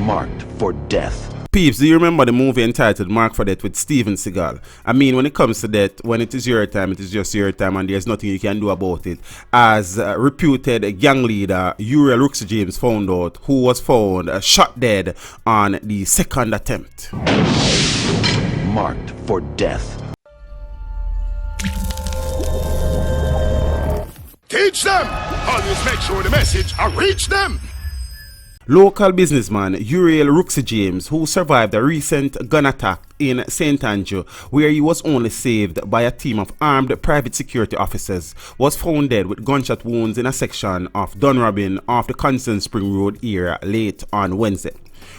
Marked for death. Peeps, do you remember the movie entitled Marked for Death with Steven Seagal? I mean, when it comes to death, when it is your time, it is just your time and there's nothing you can do about it. As reputed gang leader Uriel Rooksie James found out, who was found shot dead on the second attempt. Marked for death. Teach them! Always make sure the message reach them! Local businessman Uriel Rooksie James, who survived a recent gun attack in St. Andrew, where he was only saved by a team of armed private security officers, was found dead with gunshot wounds in a section of Dunrobin off the Constant Spring Road area late on Wednesday.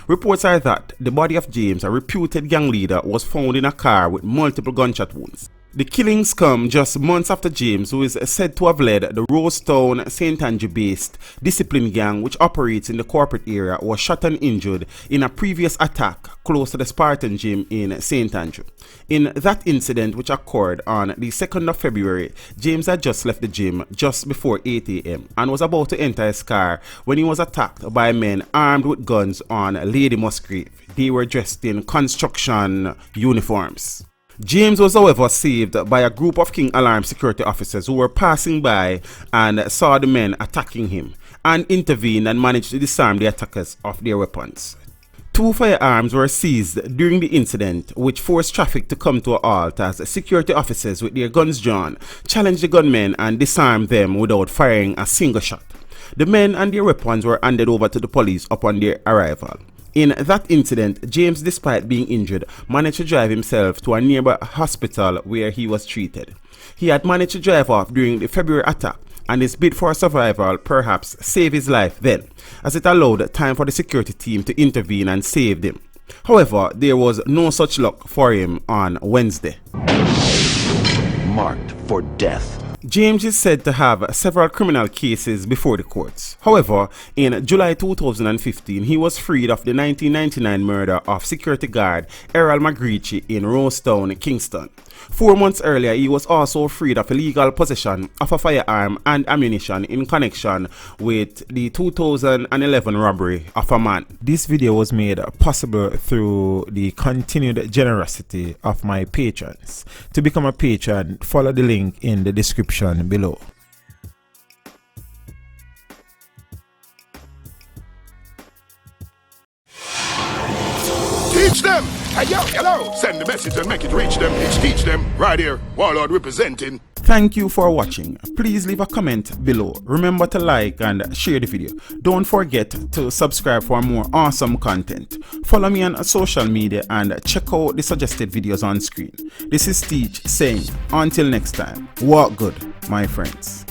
Reports are that the body of James, a reputed gang leader, was found in a car with multiple gunshot wounds. The killings come just months after James, who is said to have led the Rosetown, St. Andrew-based discipline gang which operates in the corporate area, was shot and injured in a previous attack close to the Spartan gym in St. Andrew. In that incident, which occurred on the 2nd of February, James had just left the gym just before 8 a.m. and was about to enter his car when he was attacked by men armed with guns on Lady Musgrave. They were dressed in construction uniforms. James was, however, saved by a group of King Alarm security officers who were passing by and saw the men attacking him, and intervened and managed to disarm the attackers of their weapons. 2 firearms were seized during the incident, which forced traffic to come to a halt as security officers with their guns drawn challenged the gunmen and disarmed them without firing a single shot. The men and their weapons were handed over to the police upon their arrival. In that incident, James, despite being injured, managed to drive himself to a nearby hospital where he was treated. He had managed to drive off during the February attack, and his bid for survival perhaps saved his life then, as it allowed time for the security team to intervene and save him. However, there was no such luck for him on Wednesday. Marked for death. James is said to have several criminal cases before the courts. However, in July 2015, he was freed of the 1999 murder of security guard Uriel Rooksie in Rosetown, Kingston. 4 months earlier, he was also freed of illegal possession of a firearm and ammunition in connection with the 2011 robbery of a man. This video was made possible through the continued generosity of my patrons. To become a patron, follow the link in the description below. Teach them! Hey, yo, hello! Send the message and make it reach them. It's Teach Them, right here, Warlord representing. Thank you for watching. Please leave a comment below. Remember to like and share the video. Don't forget to subscribe for more awesome content. Follow me on social media and check out the suggested videos on screen. This is Teach saying, until next time, walk good, my friends.